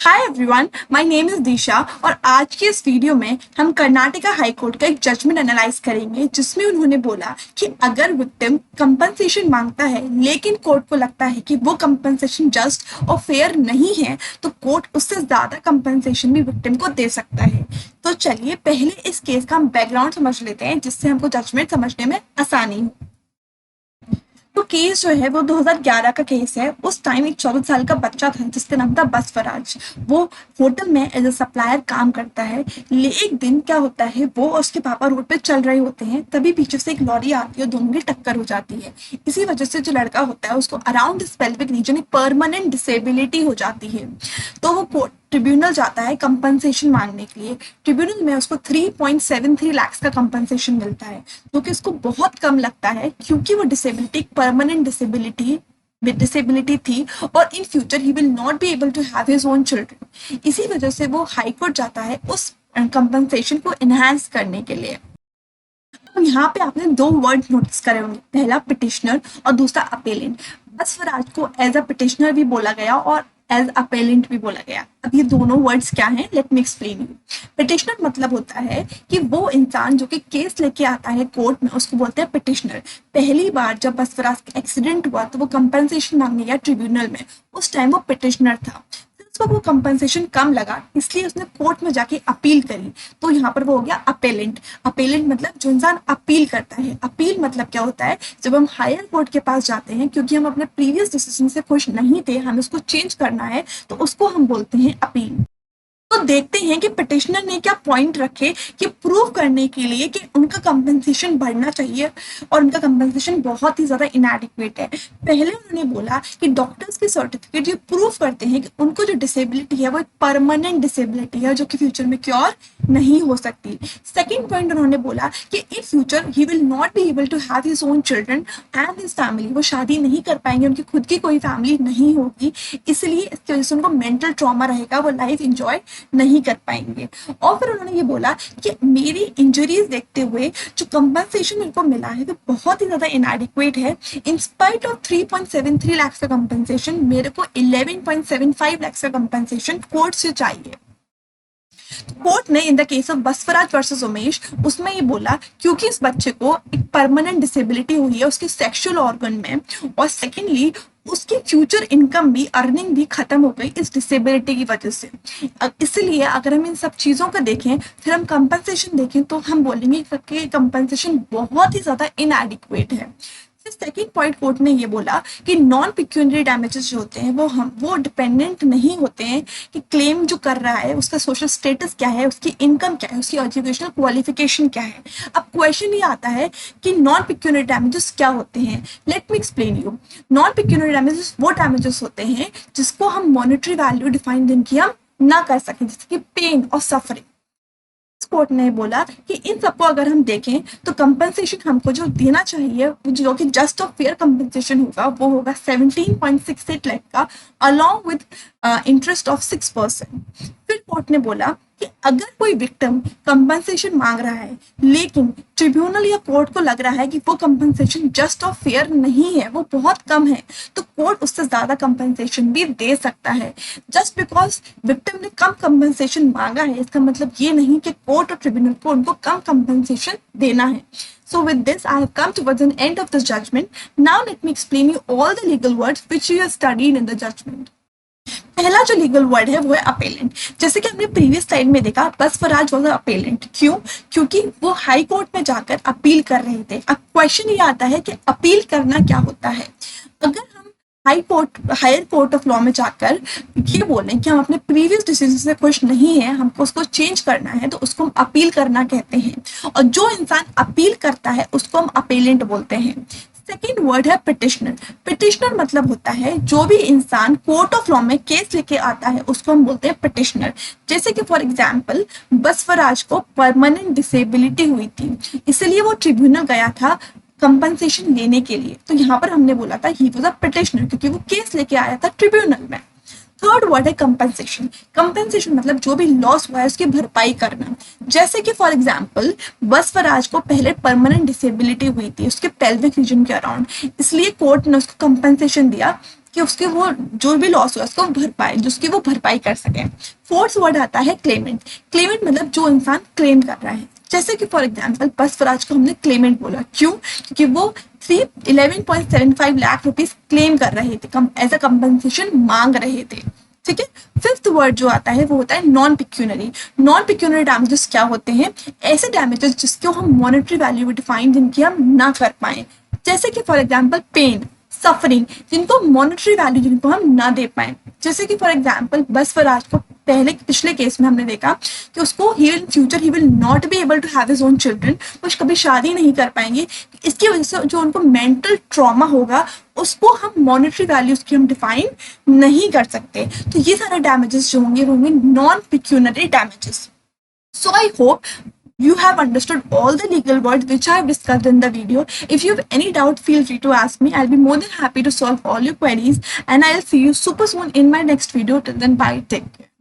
Hi everyone, my name is Disha और आज की इस वीडियो में हम कर्नाटका हाई कोर्ट का एक जजमेंट एनालाइज करेंगे जिसमें उन्होंने बोला कि अगर विक्टिम कंपनसेशन मांगता है लेकिन कोर्ट को लगता है कि वो कंपनसेशन जस्ट और फेयर नहीं है तो कोर्ट उससे ज्यादा कंपनसेशन भी विक्टिम को दे सकता है। तो चलिए पहले इस केस का हम बैकग्राउंड समझ लेते हैं जिससे हमको जजमेंट समझने में आसानी हो। तो केस जो है वो 2011 का केस है। उस टाइम एक 14 साल का बच्चा था जिसका नाम था बसवराज। वो होटल में एज अ सप्लायर काम करता है। एक दिन क्या होता है, वो और उसके पापा रोड पे चल रहे होते हैं, तभी पीछे से एक लॉरी आती है और दोनों की टक्कर हो जाती है। इसी वजह से जो लड़का होता है उसको अराउंड दिस पेल्विक रीजन एक परमानेंट डिसेबिलिटी हो जाती है। तो वो ट्रिब्यूनल जाता है कंपनसेशन मांगने के लिए। ट्रिब्यूनल में उसको 3.73 लाख का कंपनसेशन मिलता है जो कि उसको बहुत कम लगता है क्योंकि वो डिसेबिलिटी परमानेंट डिसेबिलिटी थी और in future he will not be able to have his own children. इसी वजह से वो हाई कोर्ट जाता है उस कंपनसेशन को एनहांस करने के लिए। तो यहाँ पे आपने दो वर्ड नोटिस करे होंगे, पहला पिटिशनर और दूसरा अपेलेंट। बसवराज को एज अ पिटिशनर भी बोला गया और एज अपेलेंट भी बोला गया। अब ये दोनों वर्ड्स क्या हैं, let me explain you. Petitioner मतलब होता है कि वो इंसान जो कि केस लेके आता है कोर्ट में, उसको बोलते हैं पिटिशनर। पहली बार जब बसवराज का एक्सीडेंट हुआ तो वो कंपनसेशन मांगने गया ट्रिब्यूनल में, उस टाइम वो पिटिशनर था। उसको वो कंपनसेशन कम लगा इसलिए उसने कोर्ट में जाके अपील करी, तो यहाँ पर वो हो गया अपेलेंट। अपेलेंट मतलब जो इंसान अपील करता है। अपील मतलब क्या होता है, जब हम हायर कोर्ट के पास जाते हैं क्योंकि हम अपने प्रीवियस डिसीजन से खुश नहीं थे, हमें उसको चेंज करना है, तो उसको हम बोलते हैं अपील। तो देखते हैं कि पिटिशनर ने क्या पॉइंट रखे कि प्रूव करने के लिए कि उनका कंपनसेशन बढ़ना चाहिए और उनका कंपनसेशन बहुत ही ज्यादा इनएडिक्वेट है। पहले उन्होंने बोला कि डॉक्टर्स के सर्टिफिकेट ये प्रूव करते हैं कि उनको जो डिसेबिलिटी है वो एक परमानेंट डिसेबिलिटी है जो कि फ्यूचर में क्योर नहीं हो सकती। सेकेंड पॉइंट उन्होंने बोला कि in future he will not be able to have his own children and his family. वो शादी नहीं कर पाएंगे, उनकी खुद की कोई फैमिली नहीं होगी, इसलिए इसकी वजह से उनको मेंटल ट्रॉमा रहेगा, वो लाइफ इंजॉय नहीं कर पाएंगे। और फिर उन्होंने ये बोला कि मेरी इंजरीज देखते हुए जो कंपनसेशन मेरे को मिला है वो बहुत ही ज्यादा इनएडिक्वेट है। इन स्पाइट ऑफ 3.73 लाख का कंपनसेशन मेरे को 11.75 लाख का कंपनसेशन कोर्ट से चाहिए। कोर्ट ने in the case of Basavaraj versus Umesh उसमें ये बोला क्योंकि इस बच्चे को एक परमानेंट डिसेबिलिटी हुई है उसके सेक्सुअल ऑर्गन में, और सेकेंडली उसकी फ्यूचर इनकम भी, अर्निंग भी खत्म हो गई इस डिसेबिलिटी की वजह से। इसलिए अगर हम इन सब चीजों को देखें फिर हम कंपनसेशन देखें तो हम बोलेंगे कि कंपनसेशन बहुत ही ज्यादा इनएडिक्वेट है। सेकेंड पॉइंट कोर्ट ने ये बोला कि नॉन पिक्यूनरी डैमेजेस जो होते हैं वो डिपेंडेंट नहीं होते हैं कि क्लेम जो कर रहा है उसका सोशल स्टेटस क्या है, उसकी इनकम क्या है, उसकी एजुकेशनल क्वालिफिकेशन क्या है। अब क्वेश्चन ये आता है कि नॉन पिक्यूनरी डैमेजेस क्या होते हैं। Let me explain you. Non pecuniary damages वो डैमेजेस होते हैं जिसको हम मॉनेटरी वैल्यू डिफाइन जिनकी हम ना कर सकें, जैसे कि पेन और सफरिंग। कोर्ट ने बोला कि इन सबको अगर हम देखें तो कंपनसेशन हमको जो देना चाहिए जो कि जस्ट और फेयर कंपनसेशन होगा वो होगा 17.68 लाख का अलॉन्ग विद इंटरेस्ट ऑफ 6%। फिर कोर्ट ने बोला कि अगर कोई विक्टिम कंपनसेशन मांग रहा है लेकिन ट्रिब्यूनल या कोर्ट को लग रहा है कि वो कंपनसेशन जस्ट और फेयर नहीं है, वो बहुत कम है, तो कोर्ट उससे ज्यादा कंपनसेशन भी दे सकता है। जस्ट बिकॉज विक्टिम ने कम कंपनसेशन मांगा है इसका मतलब ये नहीं कि कोर्ट और ट्रिब्यूनल को उनको कम कंपनसेशन देना है। So with this, I have come towards an end of this judgment. Now let me explain you all the legal words which you have studied in the judgment. पहला जो legal word है वो है appellant. जैसे कि हमने previous slide में देखा बसवराज वाज अपेलेंट। क्यों? क्योंकि वो हाई कोर्ट में जाकर अपील कर रहे थे। अब क्वेश्चन ये आता है कि अपील करना क्या होता है। अगर हम हायर कोर्ट ऑफ लॉ में जाकर ये बोलें कि हम अपने प्रीवियस डिसीजन से खुश नहीं है, हमको उसको चेंज करना है, तो उसको हम अपील करना कहते हैं। और जो इंसान अपील करता है उसको हम अपेलेंट बोलते हैं। सेकेंड वर्ड है पिटिशनर। पिटिशनर मतलब होता है जो भी इंसान कोर्ट ऑफ लॉ में केस लेके आता है उसको हम बोलते हैं पिटिशनर। जैसे कि फॉर एग्जांपल बसवराज को परमानेंट डिसेबिलिटी हुई थी इसलिए वो ट्रिब्यूनल गया था कंपनसेशन लेने के लिए, तो यहाँ पर हमने बोला था ही वाज अ पिटिशनर क्योंकि वो केस लेके आया था ट्रिब्यूनल में। थर्ड वर्ड है कंपनसेशन। कंपनसेशन मतलब जो भी लॉस हुआ है उसकी भरपाई करना। जैसे कि फॉर एग्जांपल बसवराज को पहले परमानेंट डिसेबिलिटी हुई थी उसके पेल्विक रीजन के अराउंड, इसलिए कोर्ट ने उसको कंपनसेशन दिया कि उसके वो जो भी लॉस हुआ उसको भरपाई, जिसकी वो भरपाई कर सके। फोर्थ वर्ड आता है क्लेमेंट। क्लेमेंट मतलब जो इंसान क्लेम कर रहा है, जैसे कि फॉर एग्जाम्पल बसवराज को हमने क्लेमेंट बोला, क्यों? क्योंकि वो 11.75 लाख रुपीज क्लेम कर रहे थे, एज अ कंपनसेशन मांग रहे थे। ठीक है। फिफ्थ वर्ड जो आता है वो होता है non pecuniary. Non pecuniary damages क्या होते हैं? ऐसे डैमेजेस जिसको हम मॉनेटरी वैल्यू डिफाइन जिनकी हम ना कर पाए, जैसे कि फॉर एग्जाम्पल पेन, सफरिंग, जिनको मॉनेटरी वैल्यू जिनको हम ना दे पाए। जैसे कि फॉर एग्जाम्पल बसवराज को पिछले केस में हमने देखा कि उसको ही in future he will not be able to have his own children, वो कभी शादी नहीं कर पाएंगे। इसकी वजह से जो उनको मेंटल ट्रॉमा होगा उसको हम मॉनेटरी वैल्यूज की हम डिफाइन नहीं कर सकते। तो ये सारे डैमेजेस जो होंगे वो होंगे non pecuniary damages. So I hope you have understood all the legal words which I have discussed in the video. If you have any doubt, feel free to ask me. I'll be more than happy to solve all your queries, and I'll see you super soon in my next video. Till then, bye. Take care.